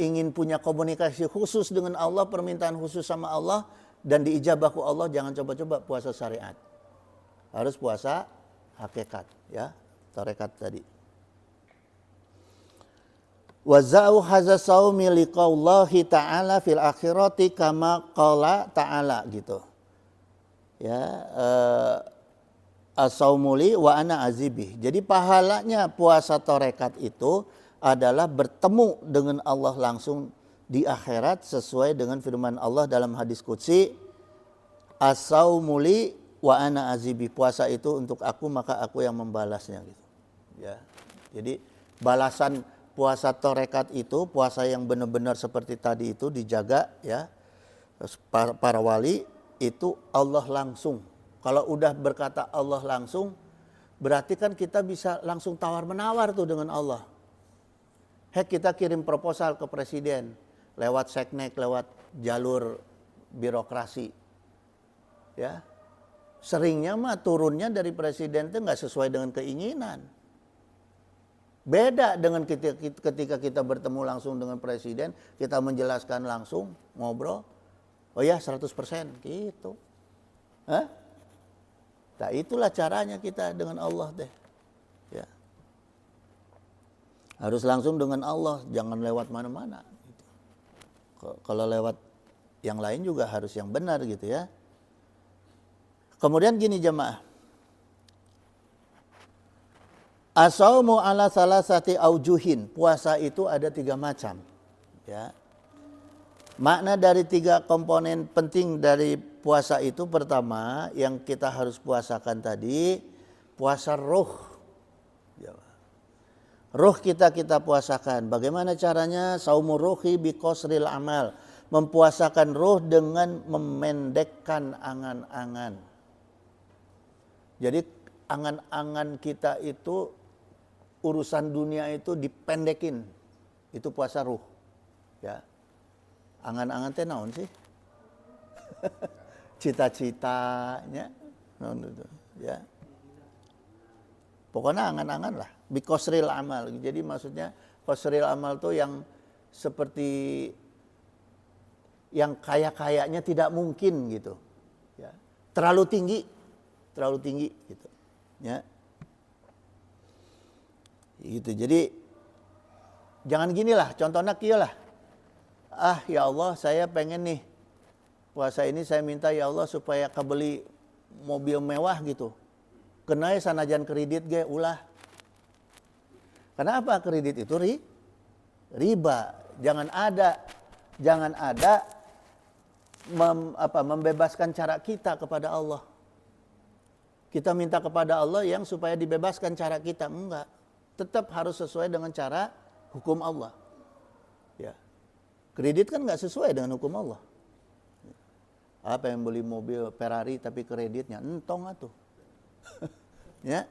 Speaker 1: ingin punya komunikasi khusus dengan Allah, permintaan khusus sama Allah dan diijabah ku Allah, jangan coba-coba puasa syariat. Harus puasa hakikat, ya, tarekat tadi. Wa za'u hadza saumi liqaullahi ta'ala fil akhirati kama qala ta'ala gitu. Ya, as-saumuli wa ana azibih. Jadi pahalanya puasa tarekat itu adalah bertemu dengan Allah langsung di akhirat sesuai dengan firman Allah dalam hadis qudsi, as-saumuli wa ana azibi, puasa itu untuk aku maka aku yang membalasnya gitu. Ya. Jadi balasan puasa tarekat itu, puasa yang benar-benar seperti tadi itu dijaga ya. Para wali itu Allah langsung. Kalau udah berkata Allah langsung, berarti kan kita bisa langsung tawar-menawar tuh dengan Allah. Kita kirim proposal ke presiden lewat seknek, lewat jalur birokrasi. Ya. Seringnya mah turunnya dari presiden itu nggak sesuai dengan keinginan. Beda dengan ketika kita bertemu langsung dengan presiden, kita menjelaskan langsung, ngobrol. Oh ya 100% gitu. Nah itulah caranya kita dengan Allah deh. Ya. Harus langsung dengan Allah, jangan lewat mana-mana. Gitu. Kalau lewat yang lain juga harus yang benar gitu ya. Kemudian gini jemaah. As-saumu ala salasati aujuhin. Puasa itu ada 3 macam. Ya. Makna dari 3 komponen penting dari puasa itu, pertama yang kita harus puasakan tadi, puasa ruh. Ruh kita puasakan. Bagaimana caranya? Saumu ruhi bi qasril amal. Mempuasakan ruh dengan memendekkan angan-angan. Jadi angan-angan kita itu, urusan dunia itu dipendekin. Itu puasa ruh. Ya. Angan-angan teh naon sih? Cita-citanya naon itu, ya. Pokoknya angan-angan lah. Bikosril amal. Jadi maksudnya kosril amal tuh yang seperti yang kaya-kayanya tidak mungkin gitu. Ya. Terlalu tinggi gitu. Ya. Gitu. Jadi jangan gini lah, contohnya kieu lah. Ya Allah, saya pengen nih puasa ini saya minta ya Allah supaya kebeli mobil mewah gitu. Kenai sanajan kredit ge ulah. Kenapa kredit itu riba? Jangan ada membebaskan cara kita kepada Allah. Kita minta kepada Allah yang supaya dibebaskan cara kita, enggak. Tetap harus sesuai dengan cara hukum Allah. Ya. Kredit kan enggak sesuai dengan hukum Allah. Apa yang beli mobil Ferrari tapi kreditnya entong atuh. Ya.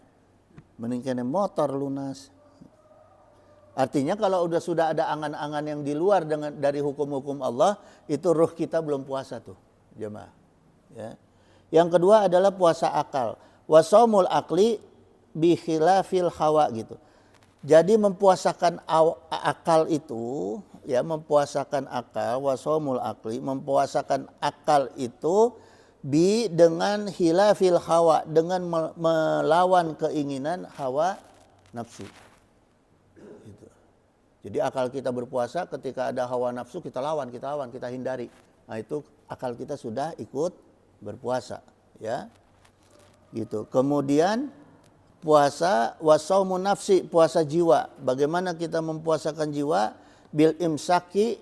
Speaker 1: Mending kene motor lunas. Artinya kalau sudah ada angan-angan yang di luar dari hukum-hukum Allah, itu ruh kita belum puasa tuh, jemaah. Ya. Yang kedua adalah puasa akal. Wasaumul akli bi khilafil hawa gitu. Jadi mempuasakan akal itu, ya mempuasakan akal, wasaumul akli, mempuasakan akal itu dengan khilafil hawa, dengan melawan keinginan hawa nafsu. Jadi akal kita berpuasa ketika ada hawa nafsu kita lawan, kita hindari. Nah itu akal kita sudah ikut berpuasa, ya. Gitu. Kemudian puasa wasaumun nafsi, puasa jiwa. Bagaimana kita mempuasakan jiwa? Bil imsaki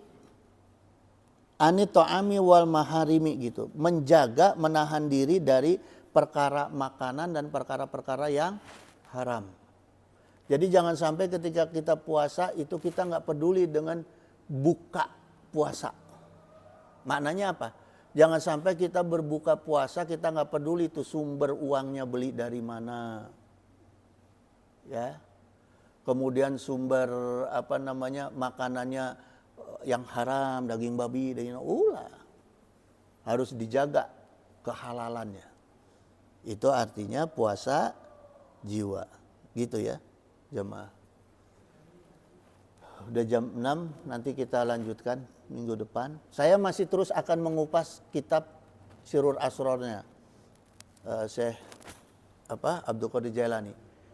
Speaker 1: ani ta'ami wal maharimi gitu. Menjaga, menahan diri dari perkara makanan dan perkara-perkara yang haram. Jadi jangan sampai ketika kita puasa itu kita nggak peduli dengan buka puasa. Maknanya apa? Jangan sampai kita berbuka puasa kita nggak peduli itu sumber uangnya beli dari mana, ya. Kemudian sumber makanannya yang haram, daging babi, daging harus dijaga kehalalannya. Itu artinya puasa jiwa, gitu ya. Jemaah. Udah jam 6, nanti kita lanjutkan minggu depan. Saya masih terus akan mengupas kitab Sirrul Asrornya Syekh Abdul Qadir Jailani.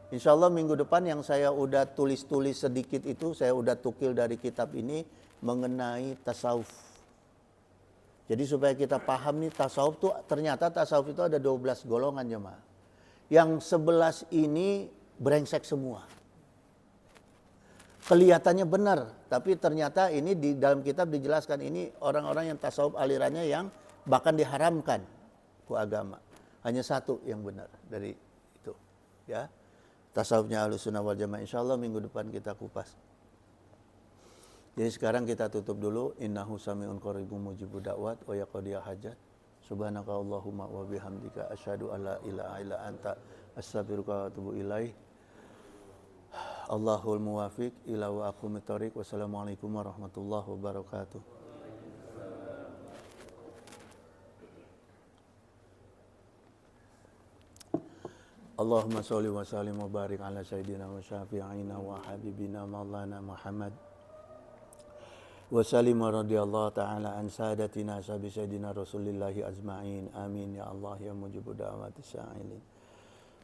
Speaker 1: Insya Allah minggu depan yang saya udah tulis-tulis sedikit itu, saya udah tukil dari kitab ini mengenai tasawuf. Jadi supaya kita paham nih tasawuf tuh, ternyata tasawuf itu ada 12 golongan jemaah. Yang 11 ini brengsek semua. Kelihatannya benar, tapi ternyata ini di dalam kitab dijelaskan ini orang-orang yang tasawuf alirannya yang bahkan diharamkan ke agama. Hanya satu yang benar dari itu, ya. Tasawufnya Ahlussunnah wal Jamaah. Insyaallah minggu depan kita kupas. Jadi sekarang kita tutup dulu. Innahu sami'un qaribun mujibud da'wat wa yaqdiya hajat. Subhanaka Allahumma wa bihamdika asyhadu an la ilaha illa anta astaghfiruka wa atubu ilaik. Allahul muwafiq ila wa aqwamit thoriq. Wassalamualaikum warahmatullahi wabarakatuh. Allahumma sholli wa sallim wa barik ala sayyidina wa syafi'ina wa habibina maulana Muhammad wa sallim wa radiyallahu ta'ala an sadatina sabi sayyidina Rasulillahi azma'in. Amin ya Allah ya mujibu da'wati sa'ilin.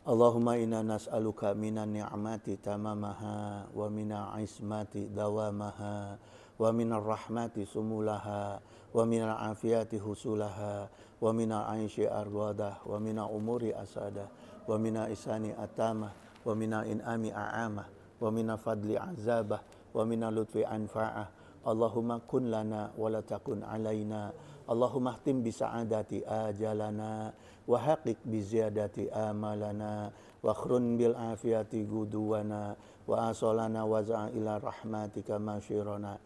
Speaker 1: Allahumma inna nas'aluka minan ni'mati tamamaha wa minal ismati dawamaha wa minal rahmati sumulaha wa minal afiyati husulaha wa minal aishi arwadah wa minal umuri asada wa minal isani atamah wa minal in'ami a'amah wa minal fadli azabah wa minal lutfi anfa'ah. Allahumma kun lana wa la takun alaina. Allahumma ahtim bisa'adati ajalana wa haqiq biziyadati amalana wa akhrun bil afiyati guduwana wa asolana wa za'ila rahmatika masyirana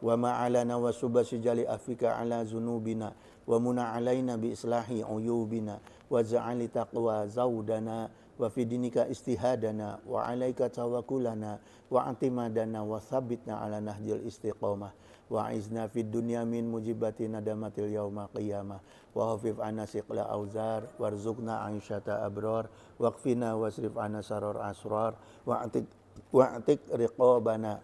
Speaker 1: wa ma'alana wa subasijali afika ala zunubina wa muna alaina bi islahi uyubina wa za'ali taqwa zawdana wa fidinika istihadana wa alaika tawakulana wa antimadana wa thabitna ala nahjil istiqamah wa izna fid dunya min mujibati nadamatil yaumil qiyamah wa hafif anna siqla auzar warzuqna aisyata abrar waqfina wasrif anna sarar asrar wa atik riqabana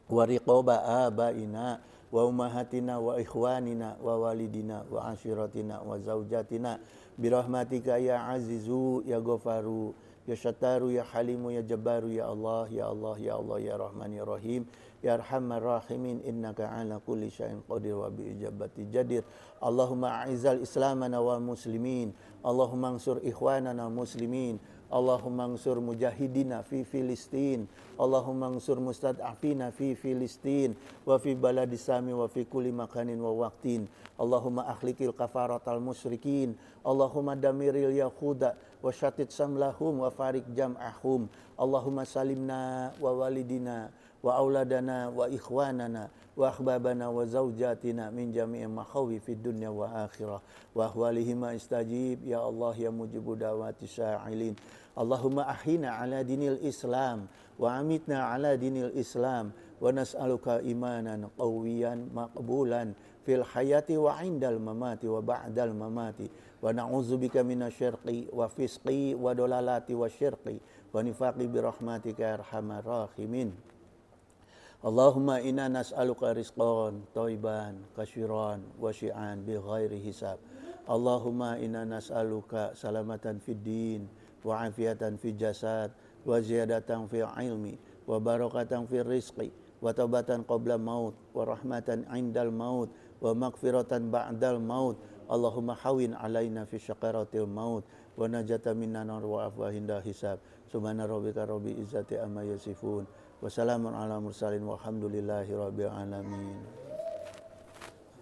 Speaker 1: wa riqaba abaina wa ummahatina wa ikhwanina wa walidina wa ashiratina wa zaujatina birahmatika ya azizu ya ghafaru ya syataru ya halimu ya jabbaru ya Allah ya Allah ya Allah ya Rahman ya Rahim ya Arhamar Rahimin innaka ala kulli syai'in qadir wa bi ijabati jadir. Allahumma a'izal islamana wal muslimin, Allahumma ansur ikhwanana muslimin, Allahumma ansur mujahidina fi Filistin, Allahumma ansur mustad'afina fi Filistin wa fi baladi sami wa fi kulli makanin wa waqtin. Allahumma akhliqil kafaratal musyrikin, Allahumma damiril yahuda wa syatit samlahum wa farik jam'ahum. Allahumma salimna wa walidina wa auladana wa ikhwanana wa ahbabana wa zawjatina min jami'i makhawi fid dunya wa akhirah wa ahwalihima istajib ya Allah ya mujibu da'wati sa'ilin. Allahumma ahina ala dinil Islam wa amitna ala dinil Islam wa nas'aluka imanan qawiyan maqbulan fil hayati wa indal mamati wa ba'dal mamati wa na'udzubika minasyirqi wa fisqi wa dolalati wa syirqi wa nifaqi birahmatika ya arhamar rahimin. Allahumma inna nas'aluka rizqan thayyiban kasyiran wasi'an bi ghairi hisab. Allahumma inna nas'aluka salamatan fid din wa afiatan fil jasad wa ziyadatan fil ilmi wa barakatan fil rizqi wa taubatan qabla maut wa rahmatan indal maut wa maghfiratan ba'dal maut. Allahumma hawin alaina fi syaqaratil maut wa najata minan nar wa afwa hinda hisab. Subhana rabbika rabbil izzati amma yasifun wa salamun ala mursalin walhamdulillahi rabbil alamin.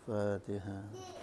Speaker 1: Fatihah.